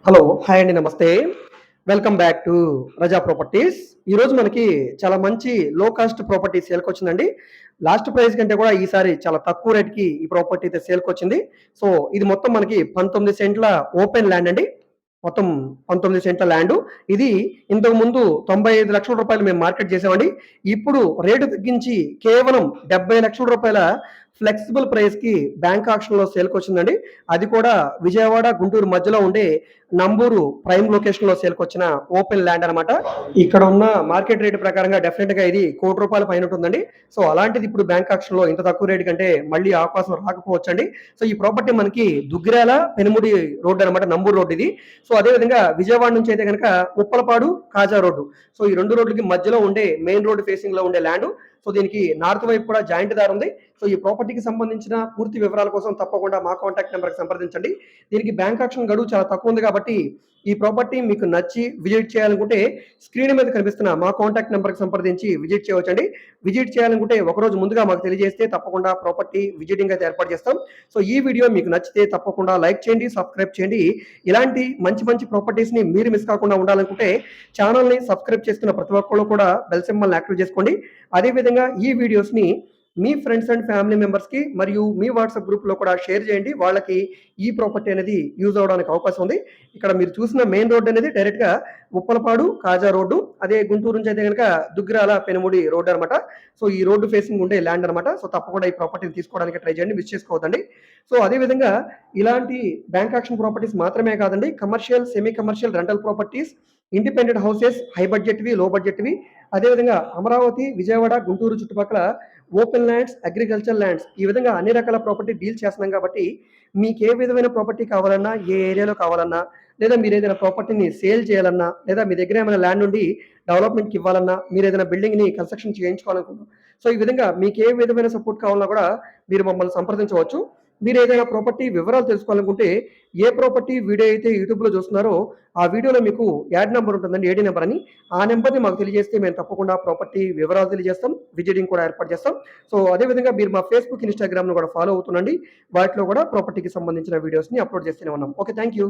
Hello. Hi అండి. నమస్తే. Welcome back to Raza properties. ఈరోజు మనకి చాలా మంచి లో కాస్ట్ ప్రాపర్టీ సేల్‌కొచ్చిందండి. లాస్ట్ ప్రైస్ కంటే కూడా ఈసారి చాలా తక్కువ రేట్‌కి ఈ ప్రాపర్టీ అయితే సేల్‌కొచ్చింది. సో, ఇది మొత్తం మనకి 19 సెంట్ల ఓపెన్ ల్యాండ్ అండి. మొత్తం 19 సెంట్ల ల్యాండు. ఇది ఇంతకుముందు రూ. 95,00,000 మేము మార్కెట్ చేసామండి. ఇప్పుడు రేటు తగ్గించి కేవలం రూ. 70,00,000 ఫ్లెక్సిబుల్ ప్రైస్‌కి బ్యాంక్ ఆక్షన్‌లో సేల్‌కొచ్చిందండి. అది కూడా విజయవాడ, గుంటూరు మధ్యలో ఉండే నంబూరు ప్రైమ్ లొకేషన్‌లో సేల్‌కొచ్చిన ఓపెన్ ల్యాండ్ అనమాట. ఇక్కడ ఉన్న మార్కెట్ రేట్ ప్రకారంగా డెఫినిట్‌గా ఇది రూ. 1,00,00,000 పైన ఉంటుందండి. సో, అలాంటిది ఇప్పుడు బ్యాంక్ ఆక్షన్‌లో ఇంత తక్కువ రేట్ కంటే మళ్ళీ అవకాశం రాకపోవచ్చండి. సో, ఈ ప్రాపర్టీ మనకి దుగ్గిరాల, పెనుముడి రోడ్ అనమాట. నంబూరు రోడ్ ఇది. సో, అదే విధంగా విజయవాడ నుంచి అయితే గనక ఉప్పలపాడు, కాజా రోడ్డు. సో, ఈ 2 రోడ్లకి మధ్యలో ఉండే మెయిన్ రోడ్ ఫేసింగ్‌లో ఉండే ల్యాండు. సో, దీనికి నార్త్ వైపు కూడా జాయింట్ దారి ఉంది. సో, ఈ ప్రాపర్టీకి సంబంధించిన పూర్తి వివరాల కోసం తప్పకుండా మా కాంటాక్ట్ నంబర్‌కి సంప్రదించండి. దీనికి బ్యాంక్ ఆక్షన్ గడువు చాలా తక్కువ ఉంది కాబట్టి ఈ ప్రాపర్టీ మీకు నచ్చి విజిట్ చేయాలనుకుంటే స్క్రీన్ మీద కనిపిస్తున్న మా కాంటాక్ట్ నంబర్‌కి సంప్రదించి విజిట్ చేయవచ్చండి. విజిట్ చేయాలనుకుంటే ఒకరోజు ముందుగా మాకు తెలియజేస్తే తప్పకుండా ప్రాపర్టీ విజిటింగ్ అయితే ఏర్పాటు చేస్తాం. సో, ఈ వీడియో మీకు నచ్చితే తప్పకుండా లైక్ చేయండి, సబ్స్క్రైబ్ చేయండి. ఇలాంటి మంచి మంచి ప్రాపర్టీస్‌ని మీరు మిస్ కాకుండా ఉండాలనుకుంటే ఛానెల్‌ని సబ్స్క్రైబ్ చేసుకున్న ప్రతి ఒక్కళ్ళు కూడా బెల్ సింబల్‌ని యాక్టివేట్ చేసుకోండి. అదే విధంగా ఈ వీడియోస్‌ని మీ ఫ్రెండ్స్ అండ్ ఫ్యామిలీ మెంబర్స్‌కి మరియు మీ వాట్సాప్ గ్రూప్‌లో కూడా షేర్ చేయండి. వాళ్ళకి ఈ ప్రాపర్టీ అనేది యూజ్ అవ్వడానికి అవకాశం ఉంది. ఇక్కడ మీరు చూసిన మెయిన్ రోడ్ అనేది డైరెక్ట్‌గా ఉప్పలపాడు, కాజా రోడ్డు. అదే గుంటూరు నుంచి అయితే గనక దుగ్గిరాల, పెనుముడి రోడ్ అనమాట. సో, ఈ రోడ్డు ఫేసింగ్ ఉండే ల్యాండ్ అనమాట. సో, తప్పకుండా ఈ ప్రాపర్టీని తీసుకోవడానికి ట్రై చేయండి. మిస్ చేసుకోవద్దండి. సో, అదే విధంగా ఇలాంటి బ్యాంక్ ఆక్షన్ ప్రాపర్టీస్ మాత్రమే కాదండి. Commercial, semi commercial rental properties, independent houses, high బడ్జెట్‌వి, లో బడ్జెట్‌వి, అదే విధంగా అమరావతి, విజయవాడ, గుంటూరు చుట్టుపక్కల ఓపెన్ ల్యాండ్స్, అగ్రికల్చర్ ల్యాండ్స్ ఈ విధంగా అన్ని రకాల ప్రాపర్టీ డీల్ చేస్తున్నాం కాబట్టి మీకు ఏ విధమైన ప్రాపర్టీ కావాలన్నా, ఏ ఏరియాలో కావాలన్నా, లేదా మీరు ఏదైనా ప్రాపర్టీని సేల్ చేయాలన్నా, లేదా మీ దగ్గర ఏమైనా ల్యాండ్ ఉండి డెవలప్‌మెంట్‌కి ఇవ్వాలన్నా, మీరు ఏదైనా బిల్డింగ్‌ని కన్‌స్ట్రక్షన్ చేయించుకోవాలనుకున్నా, సో, ఈ విధంగా మీకు ఏ విధమైన సపోర్ట్ కావాలన్నా కూడా మీరు మమ్మల్ని సంప్రదించవచ్చు. మీరు ఏదైనా ప్రాపర్టీ వివరాలు తెలుసుకోవాలనుకుంటే, ఏ ప్రాపర్టీ వీడియో అయితే యూట్యూబ్‌లో చూస్తున్నారో, ఆ వీడియోలో మీకు యాడ్ నంబర్ ఉంటుందండి. ఏడీ నంబర్ అని. ఆ నంబర్‌ని మాకు తెలియజేస్తే మేము తప్పకుండా ప్రాపర్టీ వివరాలు తెలియజేస్తాం. విజిటింగ్ కూడా ఏర్పాటు చేస్తాం. సో, అదే విధంగా మీరు మా ఫేస్‌బుక్, ఇన్‌స్టాగ్రామ్‌ను కూడా ఫాలో అవుతుండండి. వాటిలో కూడా ప్రాపర్టీకి సంబంధించిన వీడియోస్‌ని అప్‌లోడ్ చేస్తూనే ఉన్నాం. ఓకే. Thank you.